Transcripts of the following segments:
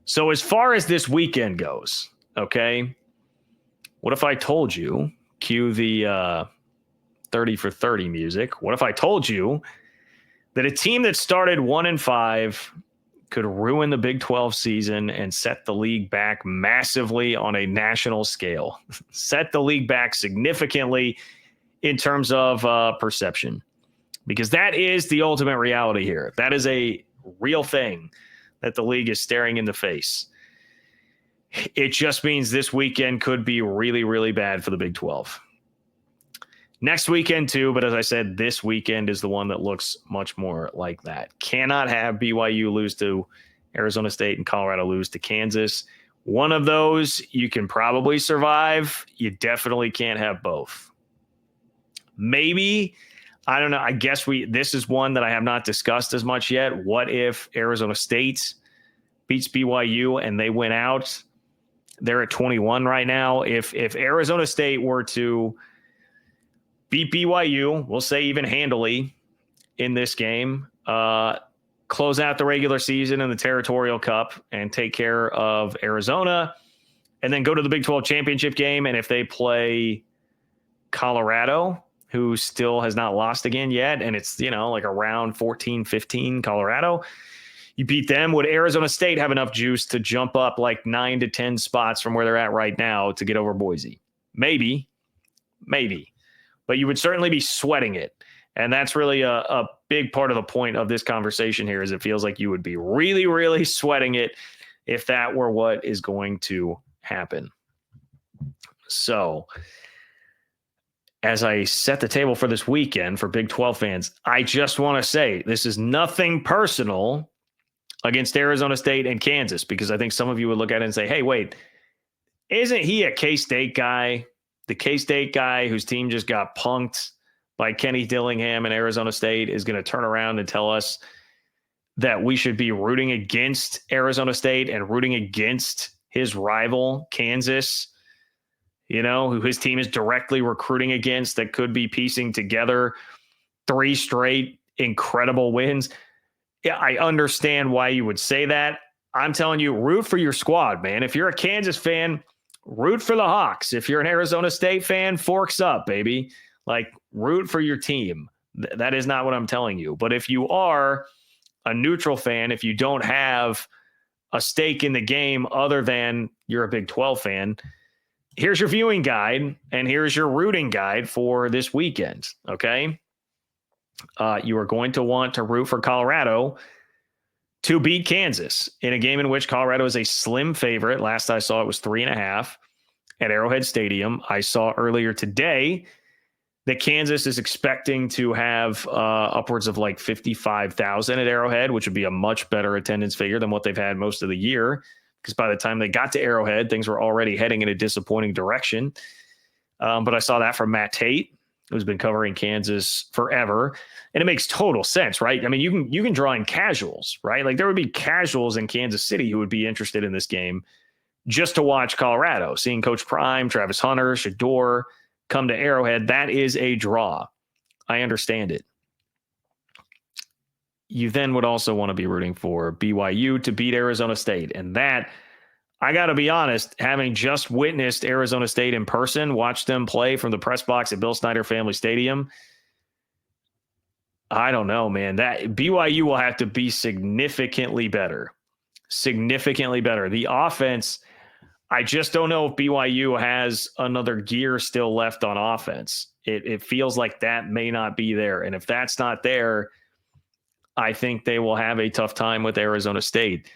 So as far as this weekend goes, okay, what if I told you, cue the 30 for 30 music. What if I told you that a team that started 1-5 could ruin the Big 12 season and set the league back massively on a national scale, set the league back significantly in terms of perception, because that is the ultimate reality here. That is a real thing that the league is staring in the face. It just means this weekend could be really, really bad for the Big 12. Next weekend too, but as I said, this weekend is the one that looks much more like that. Cannot have BYU lose to Arizona State and Colorado lose to Kansas. One of those you can probably survive. You definitely can't have both. Maybe, I don't know, I guess this is one that I have not discussed as much yet. What if Arizona State beats BYU and they win out? They're at 21 right now. If Arizona State were to beat BYU, we'll say even handily in this game, close out the regular season in the Territorial Cup and take care of Arizona, and then go to the Big 12 championship game. And if they play Colorado, who still has not lost again yet, and it's, like around 14-15 Colorado, you beat them. Would Arizona State have enough juice to jump up like 9 to 10 spots from where they're at right now to get over Boise? Maybe. But you would certainly be sweating it. And that's really a big part of the point of this conversation here, is it feels like you would be really, really sweating it if that were what is going to happen. So as I set the table for this weekend for Big 12 fans, I just want to say this is nothing personal against Arizona State and Kansas, because I think some of you would look at it and say, hey, wait, isn't he a K-State guy? The K-State guy whose team just got punked by Kenny Dillingham and Arizona State is going to turn around and tell us that we should be rooting against Arizona State and rooting against his rival, Kansas, who his team is directly recruiting against, that could be piecing together 3 straight incredible wins. Yeah, I understand why you would say that. I'm telling you, root for your squad, man. If you're a Kansas fan, root for the Hawks. If you're an Arizona State fan, forks up, baby. Like, root for your team. That is not what I'm telling you. But if you are a neutral fan, if you don't have a stake in the game other than you're a Big 12 fan, here's your viewing guide and here's your rooting guide for this weekend, okay? You are going to want to root for Colorado to beat Kansas in a game in which Colorado is a slim favorite. Last I saw, it was 3.5 at Arrowhead Stadium. I saw earlier today that Kansas is expecting to have upwards of like 55,000 at Arrowhead, which would be a much better attendance figure than what they've had most of the year, because by the time they got to Arrowhead, things were already heading in a disappointing direction. But I saw that from Matt Tate, who's been covering Kansas forever. And it makes total sense, right? I mean, you can draw in casuals, right? Like, there would be casuals in Kansas City who would be interested in this game just to watch Colorado, seeing Coach Prime, Travis Hunter, Shador come to Arrowhead. That is a draw. I understand it. You then would also want to be rooting for BYU to beat Arizona State. And that, I got to be honest, having just witnessed Arizona State in person, watched them play from the press box at Bill Snyder Family Stadium, I don't know, man. That BYU will have to be significantly better. Significantly better. The offense, I just don't know if BYU has another gear still left on offense. It feels like that may not be there. And if that's not there, I think they will have a tough time with Arizona State.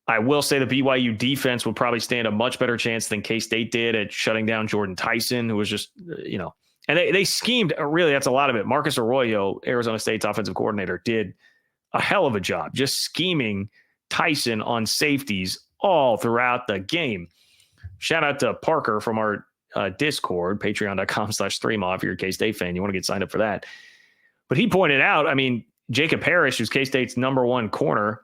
I will say the BYU defense will probably stand a much better chance than K-State did at shutting down Jordan Tyson, who was just, and they schemed. Really, that's a lot of it. Marcus Arroyo, Arizona State's offensive coordinator, did a hell of a job just scheming Tyson on safeties all throughout the game. Shout out to Parker from our Discord, patreon.com/streamoff. If you're a K-State fan, you want to get signed up for that. But he pointed out, I mean, Jacob Parrish, who's K-State's number 1 corner,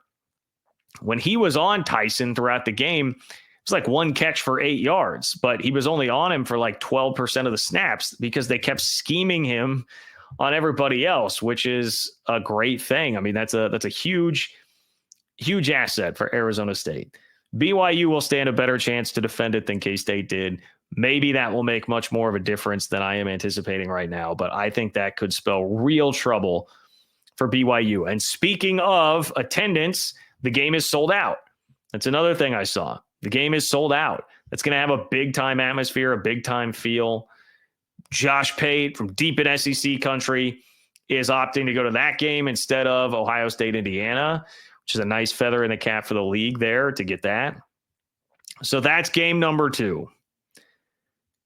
when he was on Tyson throughout the game, it was like 1 catch for 8 yards, but he was only on him for like 12% of the snaps because they kept scheming him on everybody else, which is a great thing. I mean, that's a huge huge asset for Arizona State. BYU will stand a better chance to defend it than K-State did. Maybe that will make much more of a difference than I am anticipating right now, but I think that could spell real trouble for BYU. And speaking of attendance, the game is sold out. That's another thing I saw. The game is sold out. It's going to have a big-time atmosphere, a big-time feel. Josh Pate from deep in SEC country is opting to go to that game instead of Ohio State, Indiana, which is a nice feather in the cap for the league there to get that. So that's game number 2.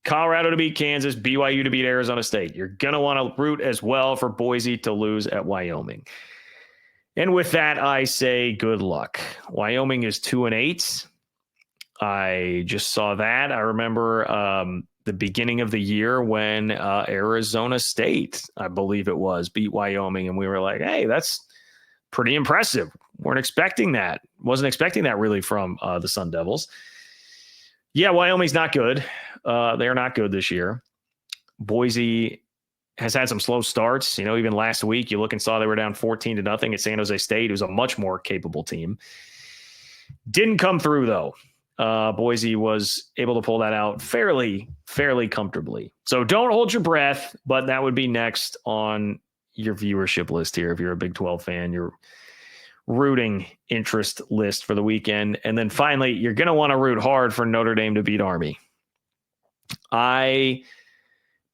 Colorado to beat Kansas, BYU to beat Arizona State. You're going to want to root as well for Boise to lose at Wyoming. And with that, I say good luck. Wyoming is 2-8. I just saw that. I remember the beginning of the year when Arizona State, I believe it was, beat Wyoming. And we were like, hey, that's pretty impressive. Weren't expecting that. Wasn't expecting that really from the Sun Devils. Yeah, Wyoming's not good. They're not good this year. Boise has had some slow starts. You know, even last week, you look and saw they were down 14-0 at San Jose State, who's a much more capable team. Didn't come through, though. Boise was able to pull that out fairly comfortably. So don't hold your breath, but that would be next on your viewership list here. If you're a Big 12 fan, your rooting interest list for the weekend. And then finally, you're going to want to root hard for Notre Dame to beat Army. I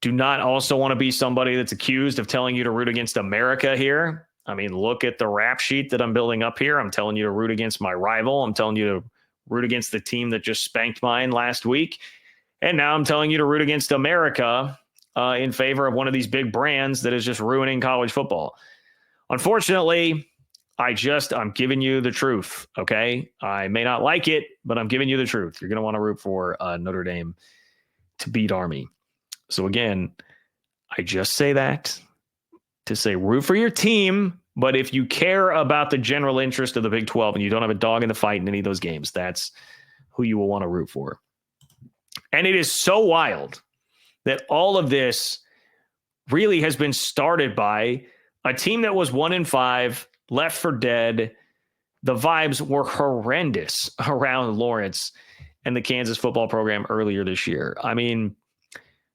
do not also want to be somebody that's accused of telling you to root against America here. I mean, look at the rap sheet that I'm building up here. I'm telling you to root against my rival. I'm telling you to root against the team that just spanked mine last week. And now I'm telling you to root against America in favor of one of these big brands that is just ruining college football. Unfortunately, I'm giving you the truth, okay? I may not like it, but I'm giving you the truth. You're going to want to root for Notre Dame to beat Army. So again, I just say that to say root for your team, but if you care about the general interest of the Big 12 and you don't have a dog in the fight in any of those games, that's who you will want to root for. And it is so wild that all of this really has been started by a team that was 1-5, left for dead. The vibes were horrendous around Lawrence and the Kansas football program earlier this year. I mean,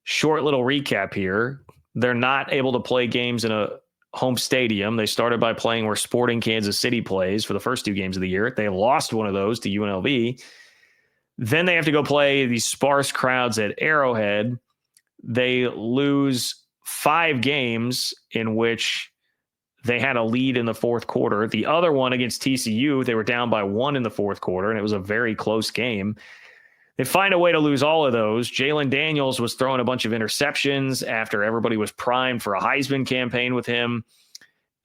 short little recap here. They're not able to play games in a home stadium. They started by playing where Sporting Kansas City plays for the first 2 games of the year. They lost one of those to UNLV. Then they have to go play these sparse crowds at Arrowhead. They lose 5 games in which they had a lead in the fourth quarter. The other one against TCU, they were down by 1 in the fourth quarter, and it was a very close game. They find a way to lose all of those. Jalen Daniels was throwing a bunch of interceptions after everybody was primed for a Heisman campaign with him.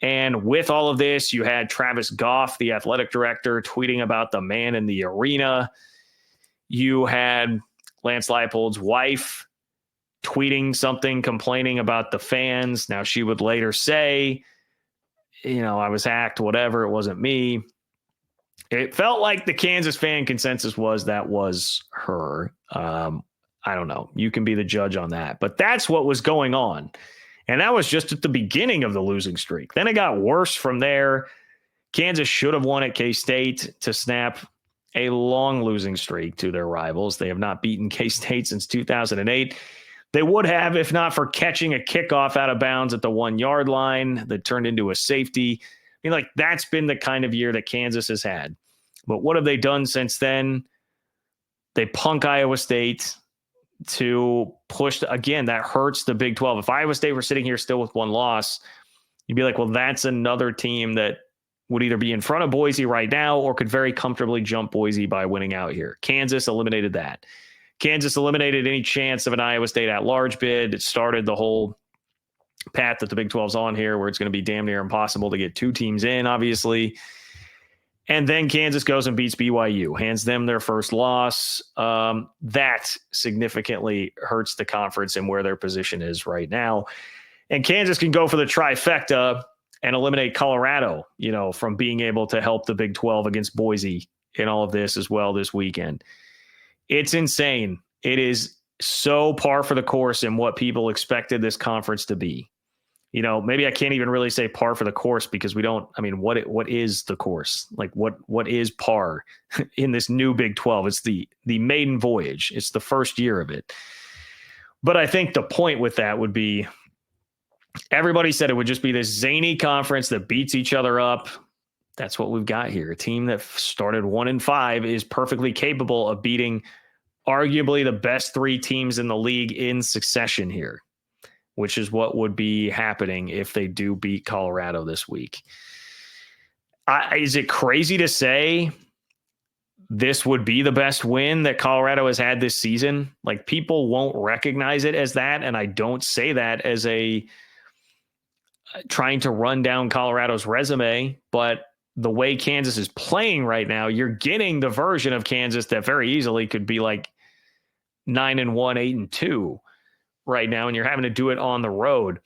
And with all of this, you had Travis Goff, the athletic director, tweeting about the man in the arena. You had Lance Leipold's wife tweeting something, complaining about the fans. Now, she would later say, I was hacked, whatever. It wasn't me. It felt like the Kansas fan consensus was that was her. I don't know. You can be the judge on that. But that's what was going on. And that was just at the beginning of the losing streak. Then it got worse from there. Kansas should have won at K-State to snap a long losing streak to their rivals. They have not beaten K-State since 2008. They would have if not for catching a kickoff out of bounds at the 1-yard line that turned into a safety. I mean, that's been the kind of year that Kansas has had. But what have they done since then? They punk Iowa State to push. Again, that hurts the Big 12. If Iowa State were sitting here still with 1 loss, you'd be like, well, that's another team that would either be in front of Boise right now or could very comfortably jump Boise by winning out here. Kansas eliminated that. Kansas eliminated any chance of an Iowa State at-large bid. It started the whole path that the Big 12's on here, where it's going to be damn near impossible to get 2 teams in, obviously. And then Kansas goes and beats BYU, hands them their first loss. That significantly hurts the conference and where their position is right now. And Kansas can go for the trifecta and eliminate Colorado, from being able to help the Big 12 against Boise in all of this as well this weekend. It's insane. It is so par for the course in what people expected this conference to be. maybe I can't even really say par for the course because we don't. I mean, what is the course? Like what is par in this new Big 12? It's the maiden voyage. It's the first year of it. But I think the point with that would be everybody said it would just be this zany conference that beats each other up. That's what we've got here. A team that started 1-5 is perfectly capable of beating arguably the best 3 teams in the league in succession here, which is what would be happening if they do beat Colorado this week. Is it crazy to say this would be the best win that Colorado has had this season? Like, people won't recognize it as that, and I don't say that as a trying to run down Colorado's resume, but the way Kansas is playing right now, you're getting the version of Kansas that very easily could be like 9-1, 8-2 right now, and you're having to do it on the road.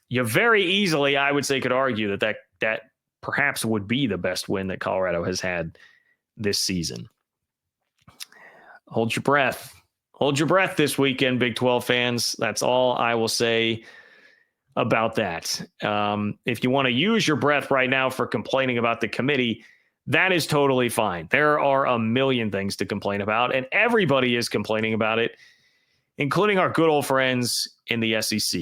You very easily, I would say, could argue that perhaps would be the best win that Colorado has had this season. Hold your breath. Hold your breath this weekend, Big 12 fans. That's all I will say about that. If you want to use your breath right now for complaining about the committee, that is totally fine. There are a million things to complain about, and everybody is complaining about it, including our good old friends in the SEC.